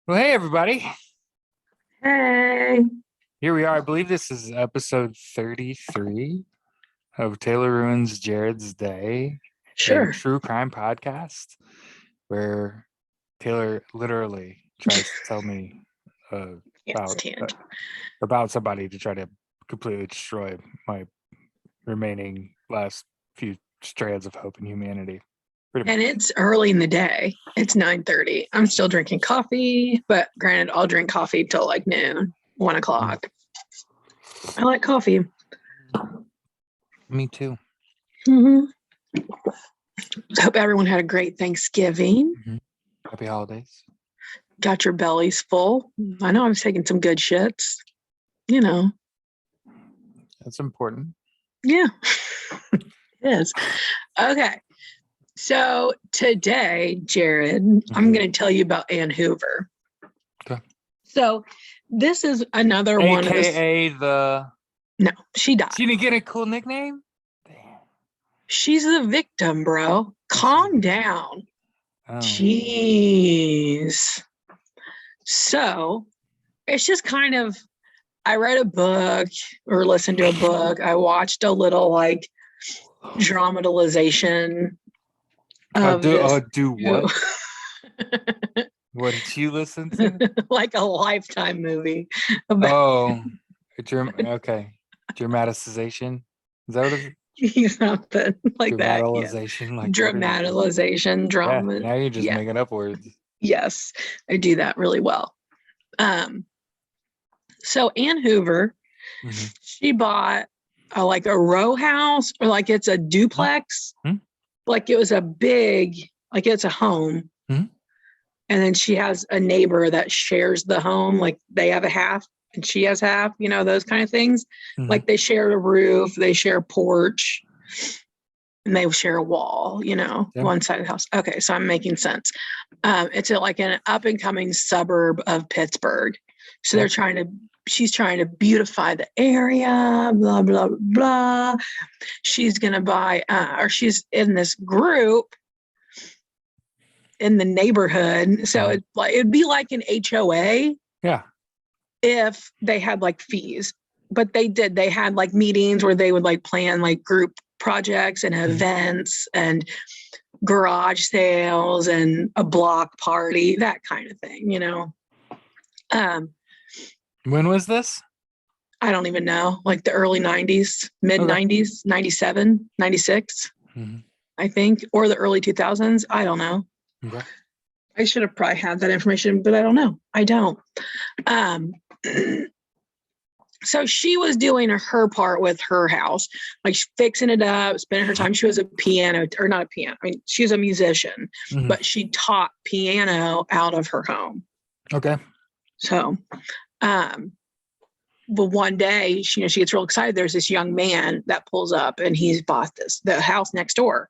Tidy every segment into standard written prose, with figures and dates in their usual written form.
Well, hey, everybody. Hey, Here we are. I believe this is episode 33 of Taylor Ruins Jared's Day, a sure. true crime podcast where Taylor literally tries to tell me uh, Can't about uh, stand. about somebody to try to completely destroy my remaining last few strands of hope in humanity. Pretty And much. it's early in the day. It's 9:30. I'm still drinking coffee, but granted, I'll drink coffee till like noon, 1 o'clock. I like coffee. Me too. hmm Hope everyone had a great Thanksgiving. Mhm. Happy holidays. Got your bellies full. I know I was taking some good shits. You know, That's important. yeah, it is. Okay. So today, Jared, I'm Mhm. going to tell you about Ann Hoover. Okay. So this is another one of this. AKA the. No, she She died. didn't get a cool nickname? Damn. She's the victim, bro. Oh, she's a Calm victim. down. Oh. Jeez. So it's just kind of, I read a book or listened to a book. I watched a little like dramatization of this, Do what? What did you listen to? like a Lifetime movie about Oh, okay. Dramatization. Is that what it something like that. Yeah. Dramatization, like word? Dramatization, Yeah, drama. now you're just Yeah. making up words. Yes. I do that really well. Um, So Ann Hoover, Hmm. she bought like a row house or like it's a duplex, Hmm. like it was a big, like it's a home. Hmm. And then she has a neighbor that shares the home, like they have a half and she has half, those kind of things. Hmm. Like they share a roof, they share a porch, and they share a wall, Yeah. one side of the house. Okay, so I'm making sense. It's like an up and coming suburb of Pittsburgh. So Okay. she's trying to beautify the area, blah, blah, blah. She's going to buy, or she's in this group in the neighborhood. So Hmm. it'd be like an HOA Yeah. if they had like fees. But they had like meetings where they would like plan like group projects and Hmm. events and garage sales and a block party, that kind of thing. Um, When was this? I don't even know, like the early 90s, mid Okay. 90s, 97, 96, Hmm. I think, or the early 2000s. I don't know. Okay. I should have probably had that information, but I don't know. I don't. Um, so she was doing her part with her house, like fixing it up, spending her time. She was a piano, or not a piano. I mean, she was a musician, Hmm. but she taught piano out of her home. Okay. So, um, but one day, she gets real excited. There's this young man that pulls up, and he's bought the house next door,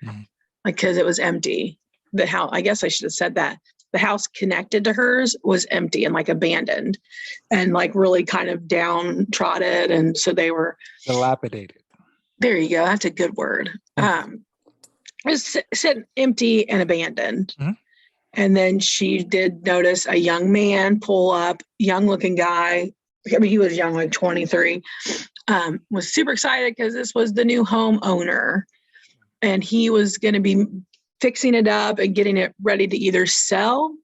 Hmm. like because it was empty. The house, I guess I should have said that. The house connected to hers was empty and like abandoned, and like really kind of downtrodden. And so they were. Dilapidated. There you go. That's a good word. Thank you. It was sitting empty and abandoned. Hmm. And then she did notice a young man pull up, young looking guy. I mean, he was young, like 23. Was super excited because this was the new home owner. And he was going to be fixing it up and getting it ready to either sell.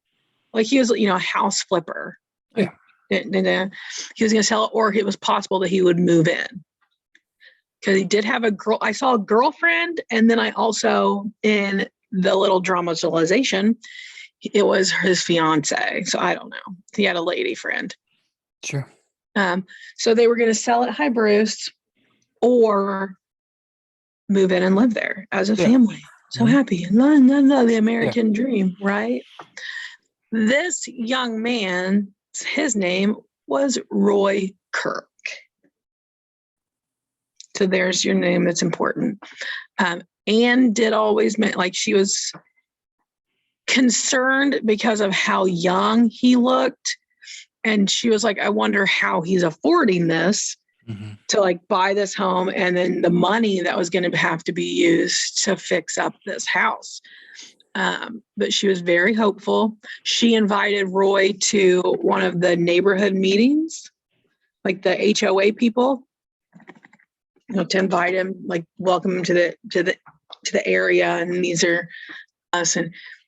Like he was, a house flipper. Yeah. Like, he was going to sell it, or it was possible that he would move in. Because he did have a girl. I saw a girlfriend. And then I also, in the little dramatization, it was his fiance. So I don't know. He had a lady friend. Sure. Um, so they were going to sell it high Bruce or move in and live there as a Yeah. family. So Hmm. happy. The Yeah. American dream, right? This young man, his name was Roy Kirk. So there's your name that's important. Anne did always meant like she was concerned because of how young he looked. And she was like, I wonder how he's affording this Hmm. to like buy this home and then the money that was going to have to be used to fix up this house. But she was very hopeful. She invited Roy to one of the neighborhood meetings, like the HOA people, to invite him, like welcome him to the area, and these are us.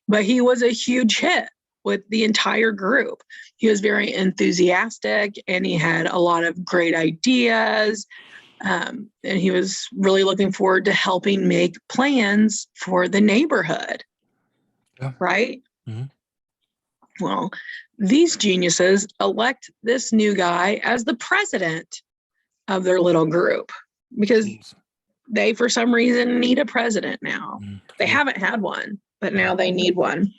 But he was a huge hit with the entire group. He was very enthusiastic, and he had a lot of great ideas. And he was really looking forward to helping make plans for the neighborhood. Yeah. Right? Mm-hmm. Well, these geniuses elect this new guy as the president of their little group because they, for some reason, need a president now. Mm-hmm. They haven't had one, but now they need one.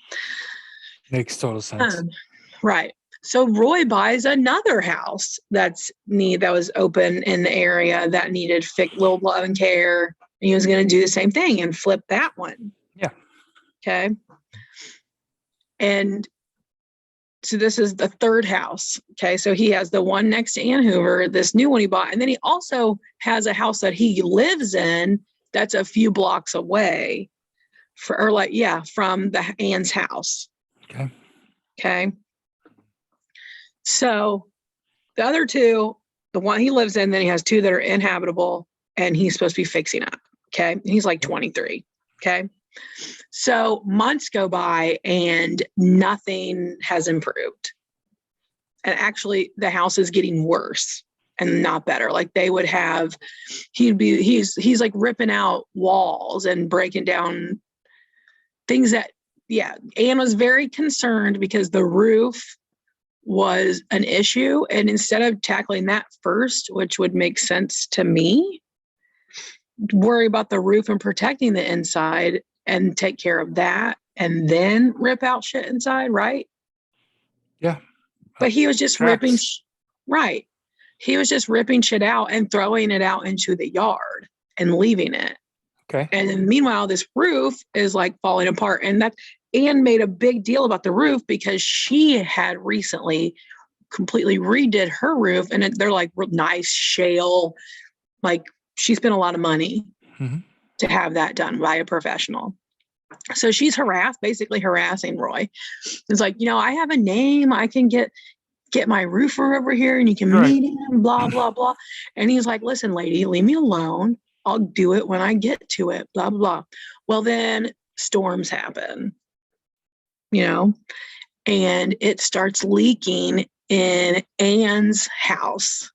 Makes total sense. Right. So Roy buys another house that was open in the area that needed little love and care. And he was going to do the same thing and flip that one. Yeah. Okay. And so this is the third house. Okay. So he has the one next to Ann Hoover, this new one he bought. And then he also has a house that he lives in that's a few blocks away from the Ann's house. Okay. Okay. So the other two, the one he lives in, then he has two that are inhabitable, and he's supposed to be fixing up. Okay. And he's like 23. Okay. So months go by and nothing has improved. And actually the house is getting worse and not better. Like they would have, he's like ripping out walls and breaking down things that, Ann was very concerned because the roof was an issue. And instead of tackling that first, which would make sense to me, worry about the roof and protecting the inside and take care of that and then rip out shit inside, right? Yeah. But he was just ripping, right. He was just ripping shit out and throwing it out into the yard and leaving it. Okay. And then meanwhile, this roof is like falling apart. And Ann made a big deal about the roof because she had recently completely redid her roof, and they're like nice shale. Like she spent a lot of money to have that done by a professional. So she's basically harassing Roy. It's like, I have a name. I can get my roofer over here and you can meet him, blah, blah, blah. And he's like, listen, lady, leave me alone. I'll do it when I get to it, blah, blah. Well, then storms happen, and it starts leaking in Ann's house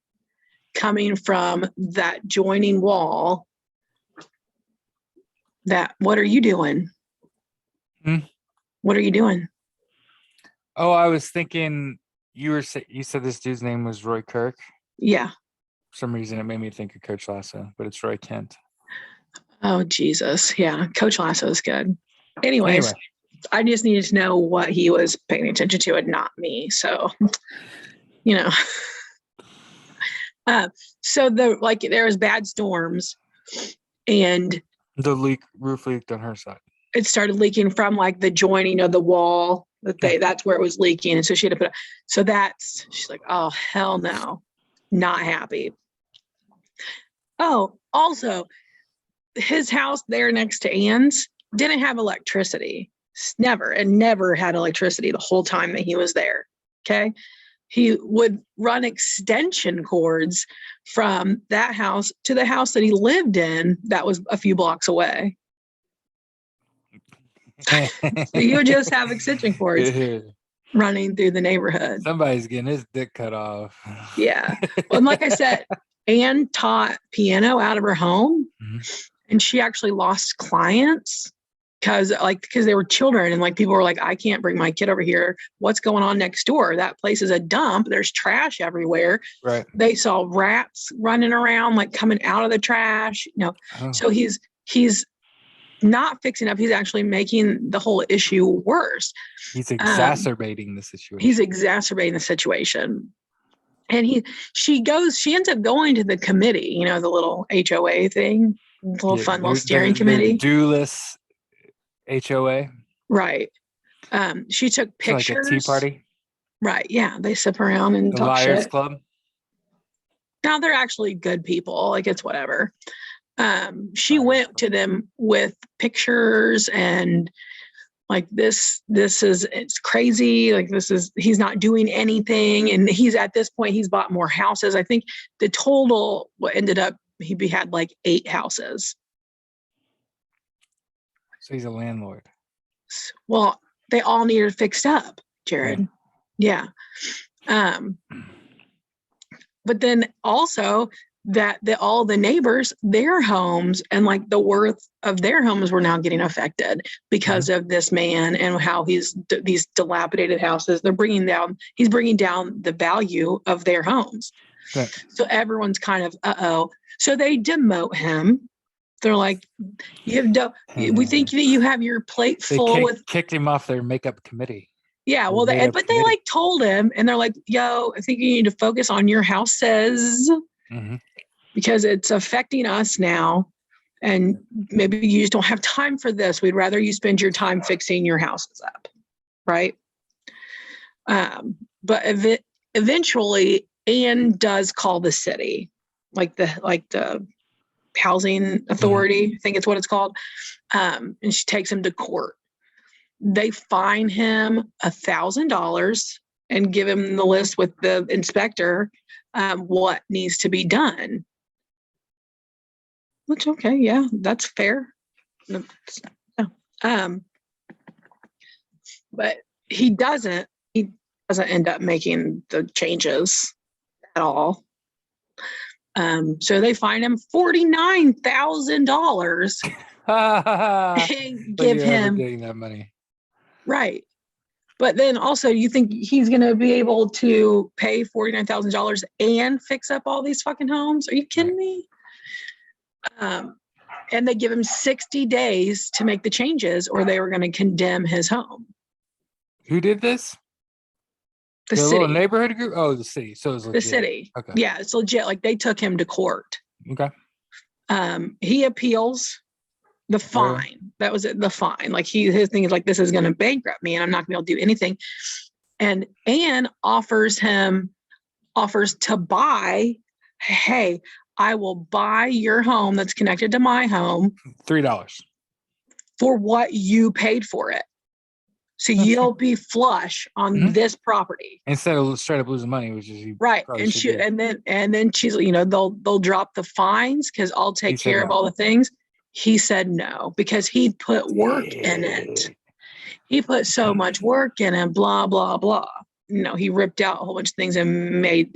coming from that joining wall. What are you doing? What are you doing? Oh, I was thinking you said this dude's name was Roy Kirk. Yeah. For some reason, it made me think of Coach Lasso, but it's Roy Kent. Oh, Jesus. Yeah. Coach Lasso is good. Anyways, I just needed to know what he was paying attention to and not me. So, so there was bad storms and the roof leaked on her side. It started leaking from like the joining of the wall that's where it was leaking. And so she had to she's like, oh, hell no, not happy. Oh, also his house there next to Ann's didn't have electricity. Never had electricity the whole time that he was there. Okay. He would run extension cords from that house to the house that he lived in that was a few blocks away. So you would just have extension cords running through the neighborhood. Somebody's getting his dick cut off. Yeah. Well, and like I said, Ann taught piano out of her home, and she actually lost clients because they were children, and like people were like, I can't bring my kid over here. What's going on next door? That place is a dump. There's trash everywhere. Right. They saw rats running around, like coming out of the trash. So he's not fixing up. He's actually making the whole issue worse. He's exacerbating the situation. He's exacerbating the situation. And she ends up going to the committee, the little HOA thing, the little fun little steering committee. Dewless HOA. Right. She took pictures. Like a tea party. Right. Yeah. They sit around and the talk Liars shit. Club. Now they're actually good people. Like it's whatever. She went to them with pictures and Like it's crazy. Like he's not doing anything. And at this point, he's bought more houses. I think the total, what ended up, he had like 8 houses. So he's a landlord. Well, they all needed fixed up, Jared. Right. Yeah. But then also that all the neighbors, their homes and like the worth of their homes were now getting affected because of this man and how these dilapidated houses, he's bringing down the value of their homes. Right. So everyone's kind of, so they demote him. They're like, we think that you have your plate full. Kicked him off their makeup committee. Yeah, well, they like told him, and they're like, yo, I think you need to focus on your houses because it's affecting us now. And maybe you just don't have time for this. We'd rather you spend your time fixing your houses up. Right. But eventually Ann does call the city, like the housing authority, I think it's what it's called. And she takes him to court. They fine him $1,000 and give him the list with the inspector, what needs to be done. Which, okay, yeah, that's fair. But he doesn't end up making the changes at all. So they fine him $49,000 and give him getting that money. Right. But then also you think he's going to be able to pay $49,000 and fix up all these fucking homes? Are you kidding me? And they give him 60 days to make the changes or they were going to condemn his home. Who did this? The city. Little neighborhood group? Oh, the city. So it was legit. The city. Okay. Yeah, it's legit. Like they took him to court. Okay. He appeals the fine. That was it, the fine. Like his thing is like, this is going to bankrupt me and I'm not going to be able to do anything. And Ann offers to buy, hey, I will buy your home that's connected to my home. $3. For what you paid for it. So you'll be flush on this property. Instead of straight up losing money, which is right. And then she's, they'll drop the fines because I'll take care of all the things. He said no, because he put work in it. He put so much work in it, blah, blah, blah. He ripped out a whole bunch of things and made,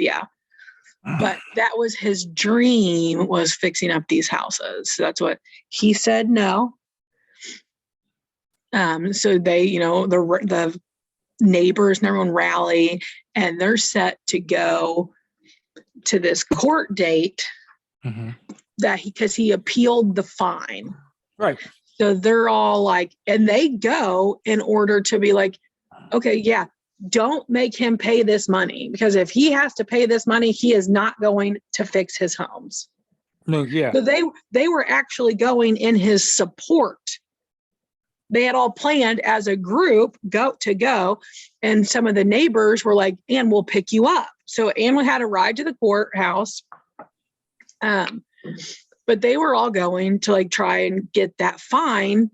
But that was his dream, was fixing up these houses. So that's what he said no. So they, the neighbors and everyone rally and they're set to go to this court date because he appealed the fine. Right. So they're all like, and they go in order to be like, okay, yeah, don't make him pay this money because if he has to pay this money, he is not going to fix his homes. No, yeah. So they were actually going in his support. They had all planned as a group go, and some of the neighbors were like, Ann, we'll pick you up. So Ann had a ride to the courthouse. But they were all going to like try and get that fine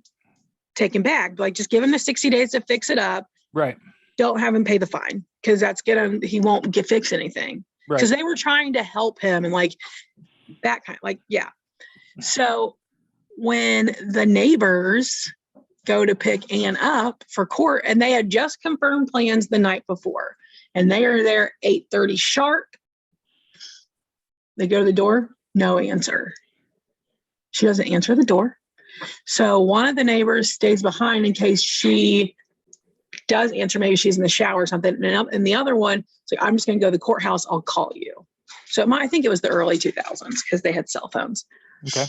taken back. Like just give him the 60 days to fix it up. Right. Don't have him pay the fine because he won't fix anything. Right. Because they were trying to help him and like that kind of like, yeah. So when the neighbors go to pick Ann up for court, and they had just confirmed plans the night before, and they are there 8:30 sharp. They go to the door, no answer. She doesn't answer the door. So one of the neighbors stays behind in case she does answer. Maybe she's in the shower or something. And the other one, so I'm just going to go to the courthouse. I'll call you. So I think it was the early 2000s because they had cell phones. Okay.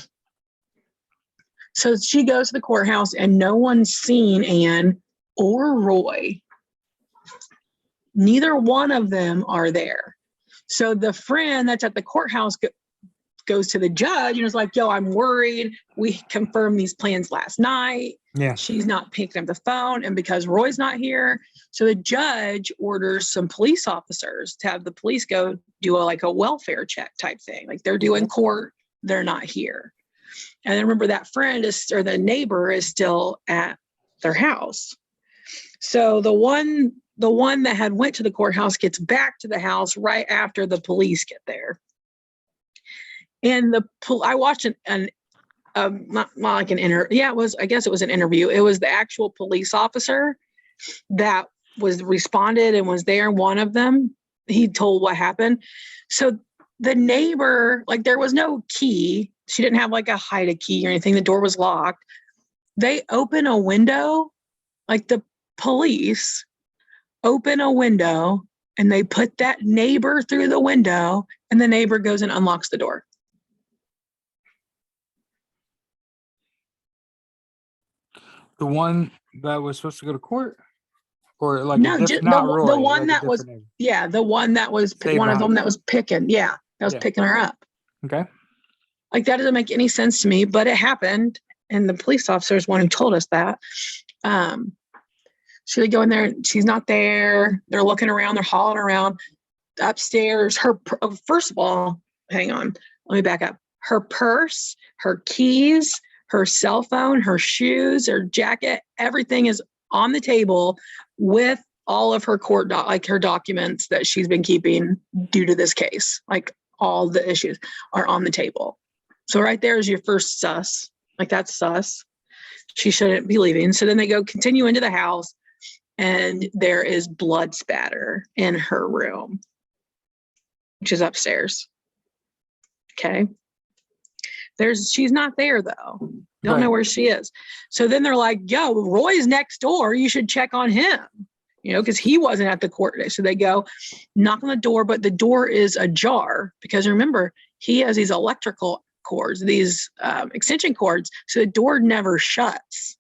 So she goes to the courthouse and no one's seen Ann or Roy. Neither one of them are there. So the friend that's at the courthouse goes to the judge and is like, yo, I'm worried. We confirmed these plans last night. Yeah. She's not picking up the phone. And because Roy's not here, so the judge orders some police officers to have the police go do a welfare check type thing. Like they're doing court, they're not here. And then remember that friend the neighbor is still at their house. So the one that had went to the courthouse gets back to the house right after the police get there. And I watched not like an interview. Yeah, I guess it was an interview. It was the actual police officer that was responded and was there. One of them, he told what happened. So the neighbor, like there was no key. She didn't have like a hide a key or anything. The door was locked. They open a window, like the police open a window and they put that neighbor through the window, and the neighbor goes and unlocks the door. The one that was supposed to go to court? Or like No, not Roy, the one like that was, neighbor. yeah, the one that was one of them that was picking. Yeah, that was picking her up. Okay. Like that doesn't make any sense to me, but it happened. And the police officer is one who told us that. So they go in there, she's not there. They're looking around, they're hauling around upstairs. First of all, hang on, let me back up. Her purse, her keys, her cell phone, her shoes, her jacket, everything is on the table with all of her her documents that she's been keeping due to this case. Like all the issues are on the table. So right there is your first sus. Like that's sus. She shouldn't be leaving. So then they continue into the house, and there is blood spatter in her room, which is upstairs. Okay. She's not there though. Don't know where she is. So then they're like, yo, Roy's next door. You should check on him, because he wasn't at the court today. So they go knock on the door, but the door is ajar because remember, he has these electrical cords, these extension cords. So the door never shuts.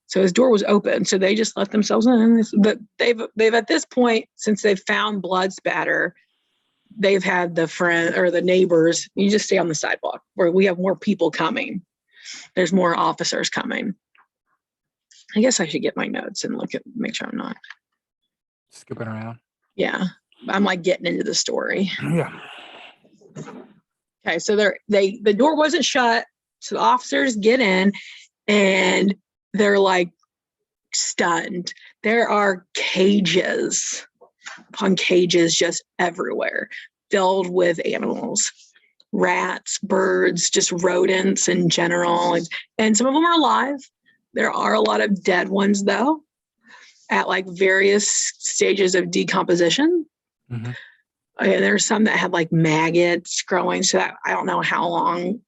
So his door was open. So they just let themselves in. But they've at this point, since they've found blood spatter, they've had the friend or the neighbors, you just stay on the sidewalk where we have more people coming. There's more officers coming. I guess I should get my notes and make sure I'm not skipping around. Yeah. I'm like getting into the story. Yeah. Okay. So the door wasn't shut. So the officers get in and they're like stunned. There are cages upon cages just everywhere, filled with animals, rats, birds, just rodents in general. And some of them are alive. There are a lot of dead ones, though, at like various stages of decomposition. Mm-hmm. There's some that had like maggots growing. So that, I don't know how long,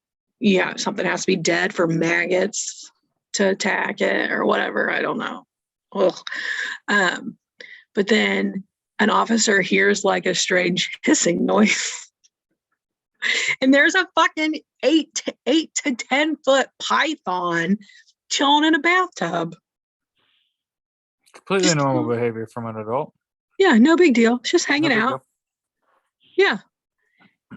something has to be dead for maggots to attack it or whatever. I don't know. But then an officer hears like a strange hissing noise. And there's a fucking 8 to 10 foot python chilling in a bathtub. Completely normal behavior from an adult. Yeah, no big deal. It's just hanging out. Yeah.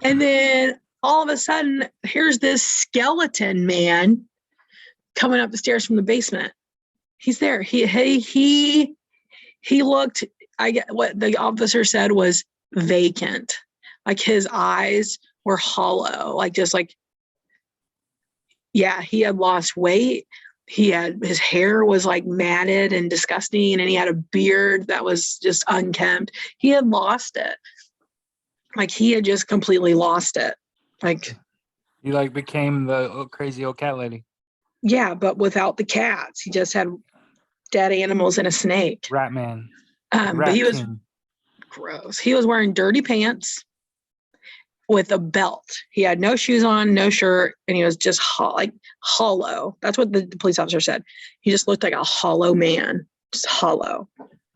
And then all of a sudden, here's this skeleton man coming up the stairs from the basement. He's there. He looked, I get what the officer said was vacant. Like his eyes were hollow, he had lost weight. His hair was like matted and disgusting, and he had a beard that was just unkempt. He had lost it. Like he had just completely lost it. Like he like became the crazy old cat lady. Yeah, but without the cats. He just had dead animals and a snake. Rat man. But he was gross. He was wearing dirty pants with a belt. He had no shoes on, no shirt, and he was just hollow. That's what the police officer said. He just looked like a hollow man, just hollow.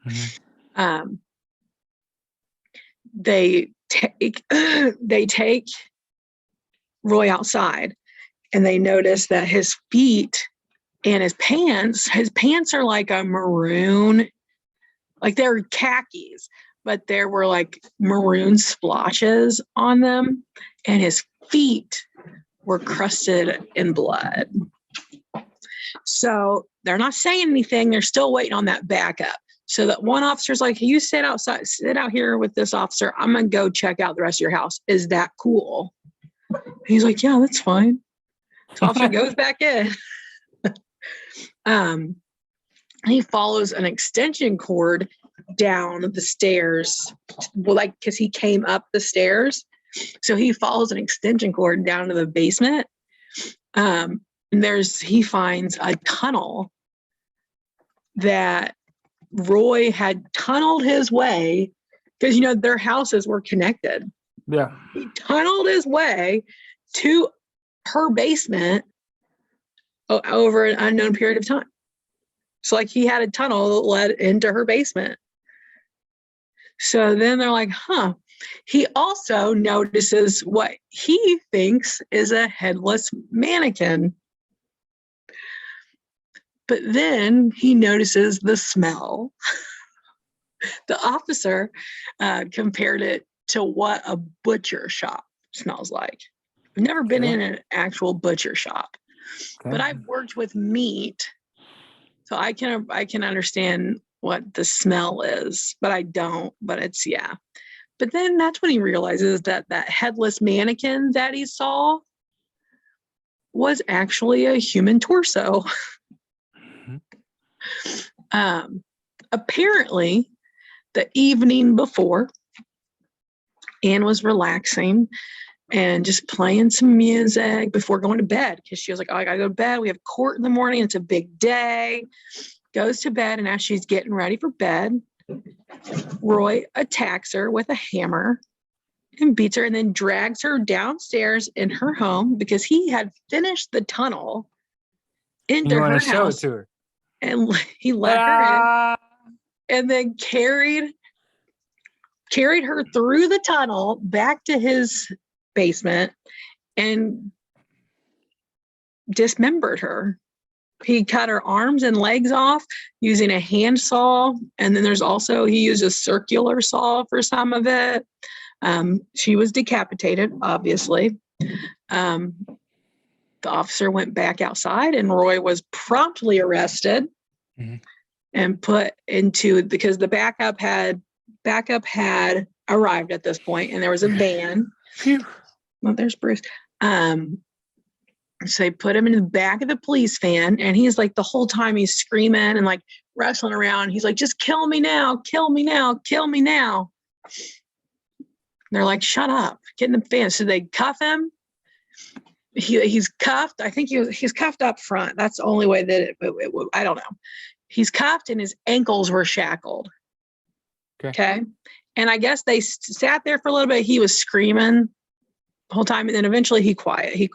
Mm-hmm. They take Roy outside, and they notice that his feet and his pants are like a maroon, like they're khakis, but there were like maroon splotches on them, and his feet were crusted in blood. So they're not saying anything. They're still waiting on that backup. So that one officer's like, hey, you sit out here with this officer. I'm going to go check out the rest of your house. Is that cool? And he's like, yeah, that's fine. So officer goes back in. He follows an extension cord down the stairs. Well, like, because he came up the stairs. So he follows an extension cord down to the basement. And he finds a tunnel that Roy had tunneled his way, because, their houses were connected. Yeah. He tunneled his way to her basement over an unknown period of time. So, like, he had a tunnel that led into her basement. So then they're like, huh. He also notices what he thinks is a headless mannequin. But then he notices the smell. The officer compared it to what a butcher shop smells like. I've never been in an actual butcher shop, but I've worked with meat, so I can understand what the smell is, but I don't. But it's, yeah. But then that's when he realizes that headless mannequin that he saw was actually a human torso. Apparently, the evening before, Anne was relaxing and just playing some music before going to bed, because she was like, oh, I gotta go to bed. We have court in the morning. It's a big day. Goes to bed, and as she's getting ready for bed, Roy attacks her with a hammer and beats her, and then drags her downstairs in her home, because he had finished the tunnel into her house. Show it to her. And he let her in, and then carried her through the tunnel back to his basement and dismembered her. He cut her arms and legs off using a handsaw. And then he used a circular saw for some of it. She was decapitated, obviously. The officer went back outside, and Roy was promptly arrested and put into, because the backup had arrived at this point, and there was a van. Well, there's Bruce. So they put him in the back of the police van, and he's like, the whole time he's screaming and like wrestling around. He's like, just kill me now, kill me now, kill me now. They're like, shut up, get in the van. So they cuff him. He's cuffed. I think he's cuffed up front. That's the only way that I don't know. He's cuffed, and his ankles were shackled. Okay. And I guess they sat there for a little bit. He was screaming the whole time, and then eventually he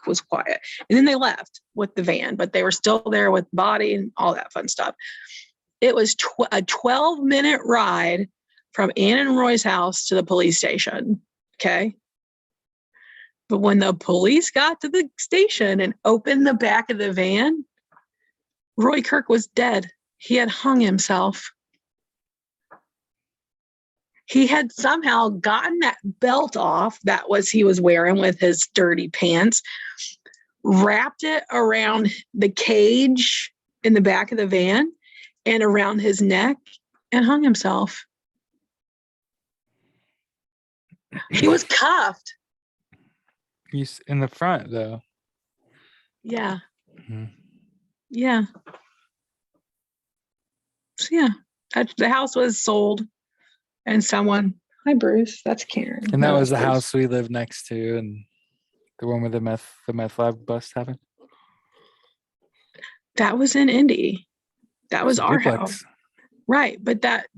was quiet, and then they left with the van, but they were still there with body and all that fun stuff. It was a 12-minute ride from Ann and Roy's house to the police station. Okay. But when the police got to the station and opened the back of the van, Roy Kirk was dead. He had hung himself. He had somehow gotten that belt off he was wearing with his dirty pants, wrapped it around the cage in the back of the van and around his neck, and hung himself. He was cuffed. He's in the front, though. Yeah. Mm-hmm. Yeah. So, yeah, the house was sold. And hi Bruce, that's Karen. And that was the house we lived next to, and the one where the meth lab bust happened. That was in Indy. That was our house. Right, but that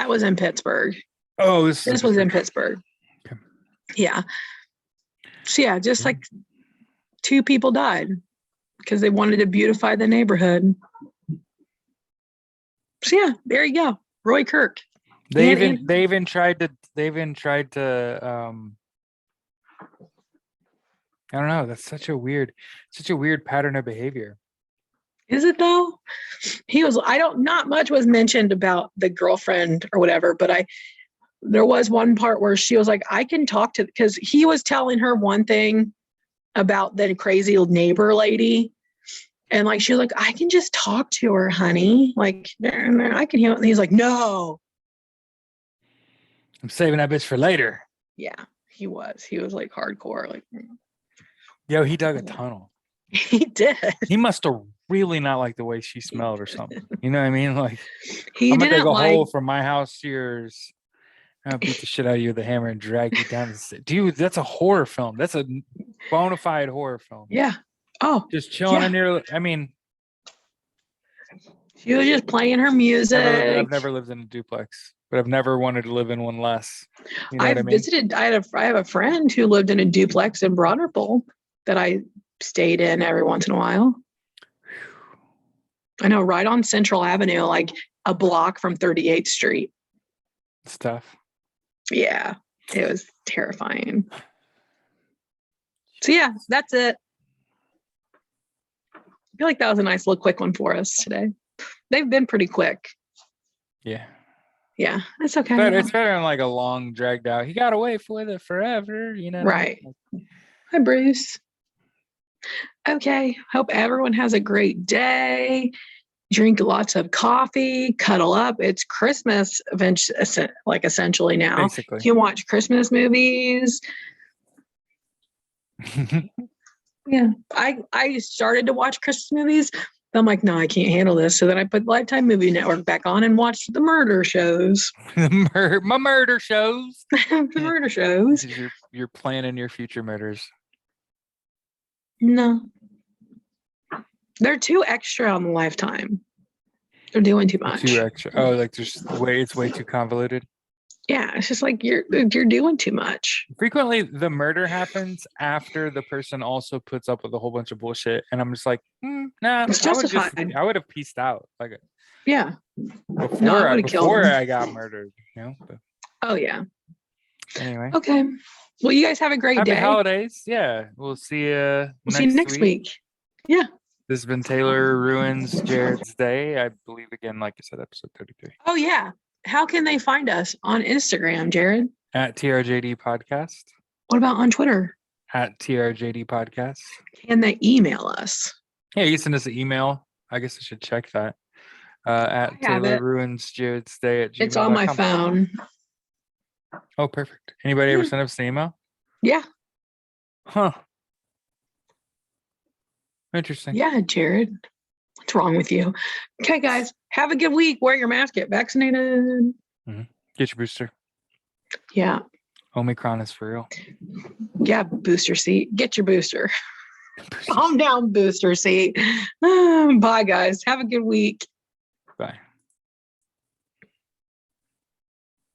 was in Pittsburgh. Oh, this was in Pittsburgh. Okay. Yeah. So yeah, just like 2 people died because they wanted to beautify the neighborhood. So yeah, there you go. Roy Kirk. They even tried to I don't know, that's such a weird pattern of behavior. Is it though? Not much was mentioned about the girlfriend or whatever, but there was one part where she was like, I can talk to, because he was telling her one thing about the crazy neighbor lady. And like, she was like, I can just talk to her, honey. Like, I can hear it. And he's like, no. I'm saving that bitch for later. Yeah, he was. He was like hardcore. Like, yo, he dug a tunnel. He did. He must have really not like the way she smelled or something. You know what I mean? Like, He I'm gonna dig didn't a like. hole from my house to yours. I'll beat the shit out of you with a hammer and drag you down the dude. That's a horror film. That's a bona fide horror film. Yeah. Oh, Just chilling yeah. in your. I mean, She was just playing her music. I've never lived in a duplex, but I've never wanted to live in one less. You know I what I mean? visited. I have a friend who lived in a duplex in Broderpool that I stayed in every once in a while. I know, right on Central Avenue, like a block from 38th Street. It's tough. Yeah, it was terrifying. So yeah, that's it. I feel like that was a nice little quick one for us today. They've been pretty quick. Yeah. Yeah, that's okay. But it's better than like a long dragged out. He got away with it forever, you know. Right. Hi, Bruce. Okay. Hope everyone has a great day. Drink lots of coffee, cuddle up. It's Christmas, like essentially now. Basically. You can watch Christmas movies. Yeah. I started to watch Christmas movies. I'm like, no, I can't handle this. So then I put Lifetime Movie Network back on and watched the murder shows. My murder shows. The murder shows. You're planning your future murders. No. They're too extra on the Lifetime. They're doing too much. Too extra. Oh, like it's way too convoluted. Yeah, it's just like you're doing too much. Frequently, the murder happens after the person also puts up with a whole bunch of bullshit, and I'm just like, nah. It's justified. I would have pieced out like Yeah. before I got murdered. You know. But oh yeah. Anyway. Okay. Well, you guys have a great Happy day. holidays. Yeah, we'll see you. We'll see you next week. Yeah. This has been Taylor Ruins Jared's Day. I believe again, like I said, episode 33. Oh yeah. How can they find us on Instagram, Jared? At TRJD Podcast. What about on Twitter? At TRJD Podcast. Can they email us? Yeah, you can send us an email. I guess I should check that. At Taylor Ruins Jared's Day at gmail.com. It's on my phone. Oh, perfect. Anybody ever send us an email? Yeah. Huh. Interesting. Yeah, Jared. What's wrong with you? Okay, guys. Have a good week. Wear your mask. Get vaccinated. Mm-hmm. Get your booster. Yeah. Omicron is for real. Yeah, booster seat. Get your booster. Calm down, booster seat. Bye, guys. Have a good week.